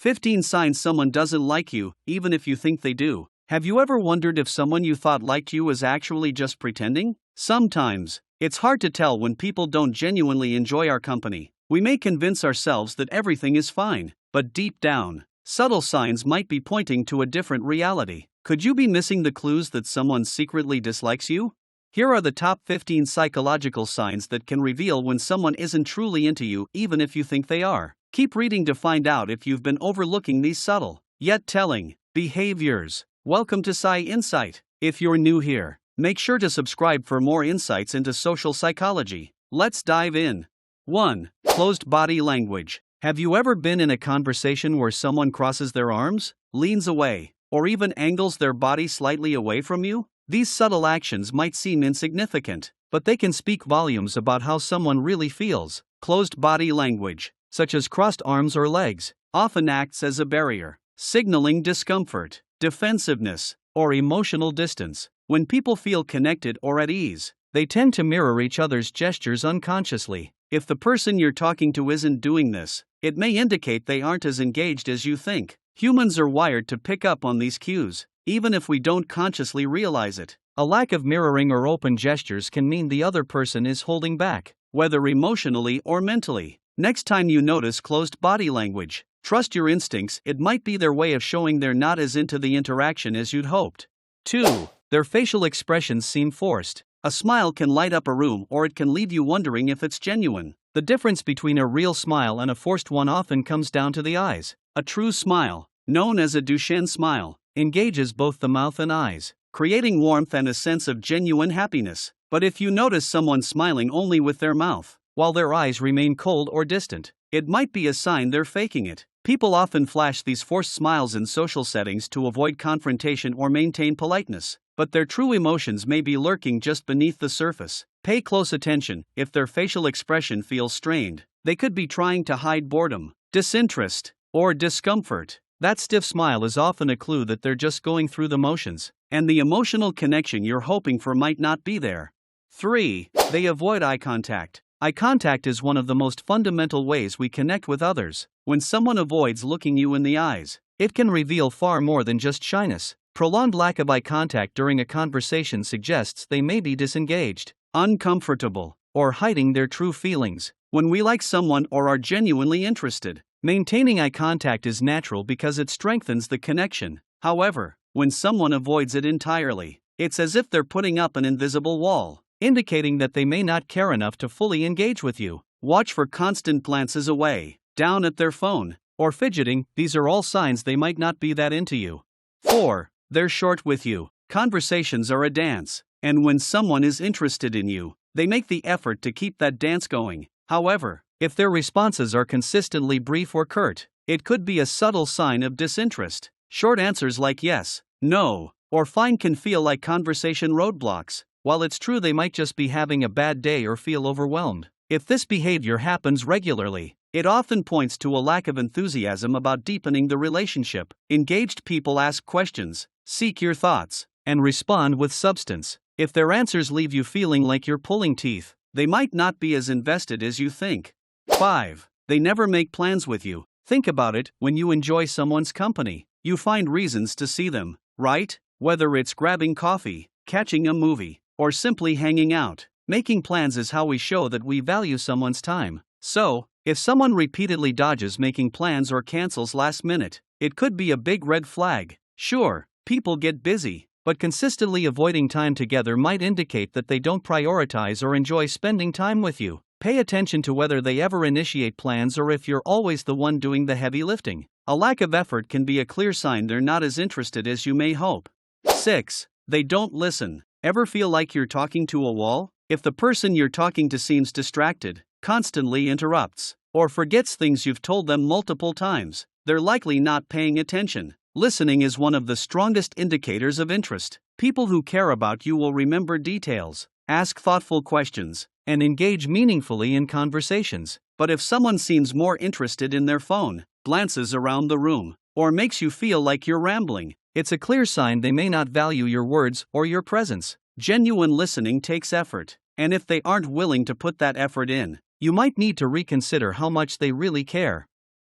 15 signs someone doesn't like you, even if you think they do. Have you ever wondered if someone you thought liked you is actually just pretending? Sometimes, it's hard to tell when people don't genuinely enjoy our company. We may convince ourselves that everything is fine, but deep down, subtle signs might be pointing to a different reality. Could you be missing the clues that someone secretly dislikes you? Here are the top 15 psychological signs that can reveal when someone isn't truly into you, even if you think they are. Keep reading to find out if you've been overlooking these subtle, yet telling, behaviors. Welcome to Psy Insight. If you're new here, make sure to subscribe for more insights into social psychology. Let's dive in. 1. Closed body language. Have you ever been in a conversation where someone crosses their arms, leans away, or even angles their body slightly away from you? These subtle actions might seem insignificant, but they can speak volumes about how someone really feels. Closed body language, such as crossed arms or legs, often acts as a barrier, signaling discomfort, defensiveness, or emotional distance. When people feel connected or at ease, they tend to mirror each other's gestures unconsciously. If the person you're talking to isn't doing this, it may indicate they aren't as engaged as you think. Humans are wired to pick up on these cues, even if we don't consciously realize it. A lack of mirroring or open gestures can mean the other person is holding back, whether emotionally or mentally. Next time you notice closed body language, trust your instincts. It might be their way of showing they're not as into the interaction as you'd hoped. 2. Their facial expressions seem forced. A smile can light up a room, or it can leave you wondering if it's genuine. The difference between a real smile and a forced one often comes down to the eyes. A true smile, known as a Duchenne smile, engages both the mouth and eyes, creating warmth and a sense of genuine happiness. But if you notice someone smiling only with their mouth, while their eyes remain cold or distant, it might be a sign they're faking it. People often flash these forced smiles in social settings to avoid confrontation or maintain politeness, but their true emotions may be lurking just beneath the surface. Pay close attention. If their facial expression feels strained, they could be trying to hide boredom, disinterest, or discomfort. That stiff smile is often a clue that they're just going through the motions, and the emotional connection you're hoping for might not be there. 3. They avoid eye contact. Eye contact is one of the most fundamental ways we connect with others. When someone avoids looking you in the eyes, it can reveal far more than just shyness. Prolonged lack of eye contact during a conversation suggests they may be disengaged, uncomfortable, or hiding their true feelings. When we like someone or are genuinely interested, maintaining eye contact is natural because it strengthens the connection. However, when someone avoids it entirely, it's as if they're putting up an invisible wall, indicating that they may not care enough to fully engage with you. Watch for constant glances away, down at their phone, or fidgeting. These are all signs they might not be that into you. 4. They're short with you. Conversations are a dance, and when someone is interested in you, they make the effort to keep that dance going. However, if their responses are consistently brief or curt, it could be a subtle sign of disinterest. Short answers like yes, no, or fine can feel like conversation roadblocks, while it's true they might just be having a bad day or feel overwhelmed. If this behavior happens regularly, it often points to a lack of enthusiasm about deepening the relationship. Engaged people ask questions, seek your thoughts, and respond with substance. If their answers leave you feeling like you're pulling teeth, they might not be as invested as you think. 5. They never make plans with you. Think about it. When you enjoy someone's company, you find reasons to see them, right? Whether it's grabbing coffee, catching a movie, or simply hanging out. Making plans is how we show that we value someone's time. So, if someone repeatedly dodges making plans or cancels last minute, it could be a big red flag. Sure, people get busy, but consistently avoiding time together might indicate that they don't prioritize or enjoy spending time with you. Pay attention to whether they ever initiate plans or if you're always the one doing the heavy lifting. A lack of effort can be a clear sign they're not as interested as you may hope. 6. They don't listen. Ever feel like you're talking to a wall? If the person you're talking to seems distracted, constantly interrupts, or forgets things you've told them multiple times, they're likely not paying attention. Listening is one of the strongest indicators of interest. People who care about you will remember details, ask thoughtful questions, and engage meaningfully in conversations. But if someone seems more interested in their phone, glances around the room, or makes you feel like you're rambling, it's a clear sign they may not value your words or your presence. Genuine listening takes effort, and if they aren't willing to put that effort in, you might need to reconsider how much they really care.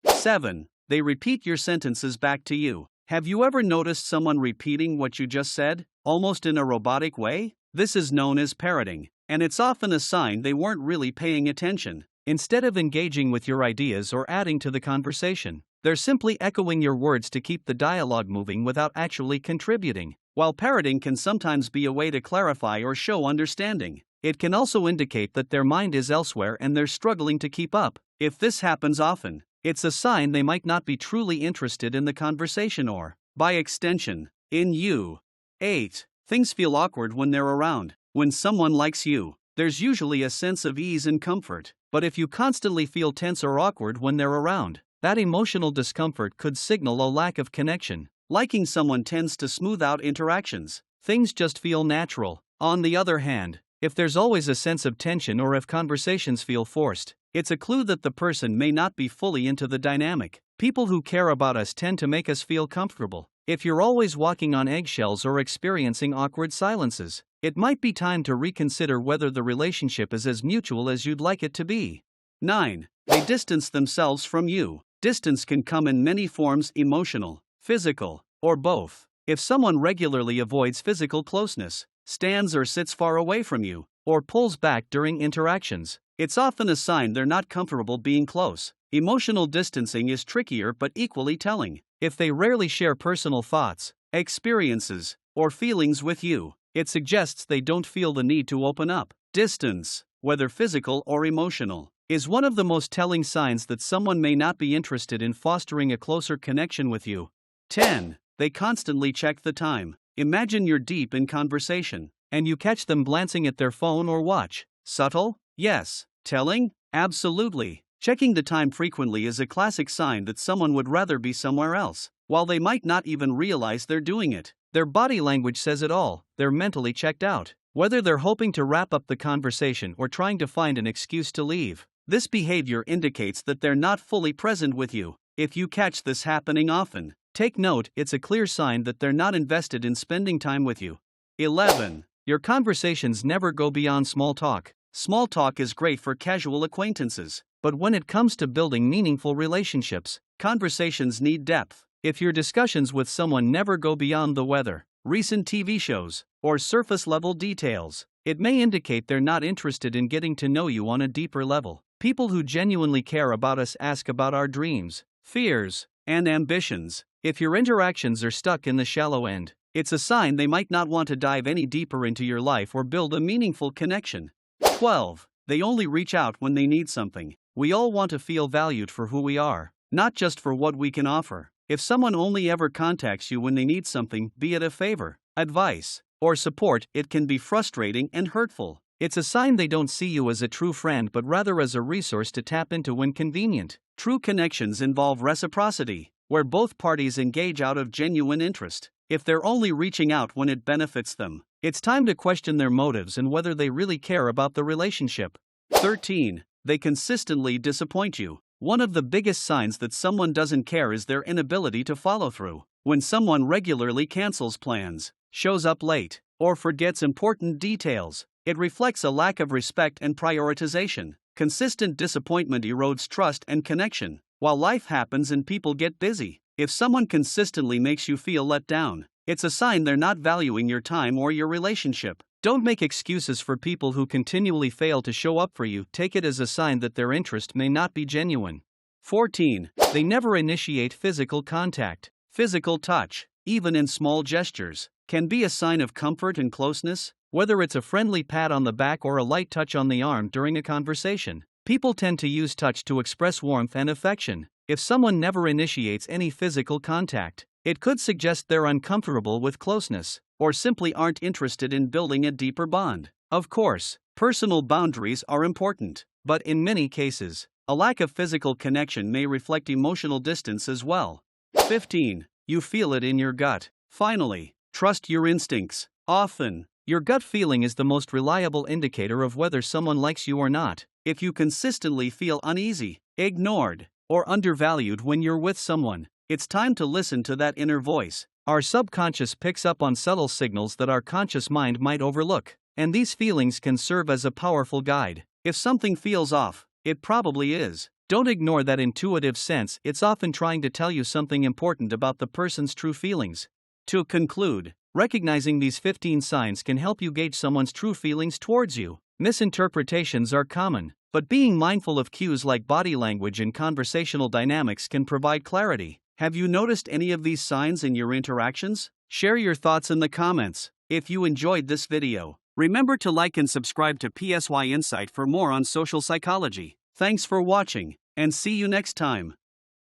7. they repeat your sentences back to you. Have you ever noticed someone repeating what you just said, almost in a robotic way? This is known as parroting, and it's often a sign they weren't really paying attention. Instead of engaging with your ideas or adding to the conversation, they're simply echoing your words to keep the dialogue moving without actually contributing. While parroting can sometimes be a way to clarify or show understanding, it can also indicate that their mind is elsewhere and they're struggling to keep up. If this happens often, it's a sign they might not be truly interested in the conversation or, by extension, in you. 8. Things feel awkward when they're around. When someone likes you, there's usually a sense of ease and comfort. But if you constantly feel tense or awkward when they're around, that emotional discomfort could signal a lack of connection. Liking someone tends to smooth out interactions. Things just feel natural. On the other hand, if there's always a sense of tension or if conversations feel forced, it's a clue that the person may not be fully into the dynamic. People who care about us tend to make us feel comfortable. If you're always walking on eggshells or experiencing awkward silences, it might be time to reconsider whether the relationship is as mutual as you'd like it to be. 9. They distance themselves from you. Distance can come in many forms: emotional, physical, or both. If someone regularly avoids physical closeness, stands or sits far away from you, or pulls back during interactions, it's often a sign they're not comfortable being close. Emotional distancing is trickier but equally telling. If they rarely share personal thoughts, experiences, or feelings with you, it suggests they don't feel the need to open up. Distance, whether physical or emotional, is one of the most telling signs that someone may not be interested in fostering a closer connection with you. 10. They constantly check the time. Imagine you're deep in conversation, and you catch them glancing at their phone or watch. Subtle? Yes. Telling? Absolutely. Checking the time frequently is a classic sign that someone would rather be somewhere else. While they might not even realize they're doing it, their body language says it all. They're mentally checked out. Whether they're hoping to wrap up the conversation or trying to find an excuse to leave, this behavior indicates that they're not fully present with you. If you catch this happening often, take note. It's a clear sign that they're not invested in spending time with you. 11. Your conversations never go beyond small talk. Small talk is great for casual acquaintances, but when it comes to building meaningful relationships, conversations need depth. If your discussions with someone never go beyond the weather, recent TV shows, or surface-level details, it may indicate they're not interested in getting to know you on a deeper level. People who genuinely care about us ask about our dreams, fears, and ambitions. If your interactions are stuck in the shallow end, it's a sign they might not want to dive any deeper into your life or build a meaningful connection. 12. They only reach out when they need something. We all want to feel valued for who we are, not just for what we can offer. If someone only ever contacts you when they need something, be it a favor, advice, or support, it can be frustrating and hurtful. It's a sign they don't see you as a true friend but rather as a resource to tap into when convenient. True connections involve reciprocity, where both parties engage out of genuine interest. If they're only reaching out when it benefits them, it's time to question their motives and whether they really care about the relationship. 13. They consistently disappoint you. One of the biggest signs that someone doesn't care is their inability to follow through. When someone regularly cancels plans, shows up late, or forgets important details, it reflects a lack of respect and prioritization. Consistent disappointment erodes trust and connection. While life happens and people get busy, if someone consistently makes you feel let down, it's a sign they're not valuing your time or your relationship. Don't make excuses for people who continually fail to show up for you. Take it as a sign that their interest may not be genuine. 14. They never initiate physical contact. Physical touch, even in small gestures, can be a sign of comfort and closeness. Whether it's a friendly pat on the back or a light touch on the arm during a conversation, people tend to use touch to express warmth and affection. If someone never initiates any physical contact, it could suggest they're uncomfortable with closeness, or simply aren't interested in building a deeper bond. Of course, personal boundaries are important, but in many cases, a lack of physical connection may reflect emotional distance as well. 15. You feel it in your gut. Finally, trust your instincts. Often, your gut feeling is the most reliable indicator of whether someone likes you or not. If you consistently feel uneasy, ignored, or undervalued when you're with someone, it's time to listen to that inner voice. Our subconscious picks up on subtle signals that our conscious mind might overlook, and these feelings can serve as a powerful guide. If something feels off, it probably is. Don't ignore that intuitive sense, it's often trying to tell you something important about the person's true feelings. To conclude, recognizing these 15 signs can help you gauge someone's true feelings towards you. Misinterpretations are common, but being mindful of cues like body language and conversational dynamics can provide clarity. Have you noticed any of these signs in your interactions? Share your thoughts in the comments. If you enjoyed this video, remember to like and subscribe to PSY Insight for more on social psychology. Thanks for watching, and see you next time.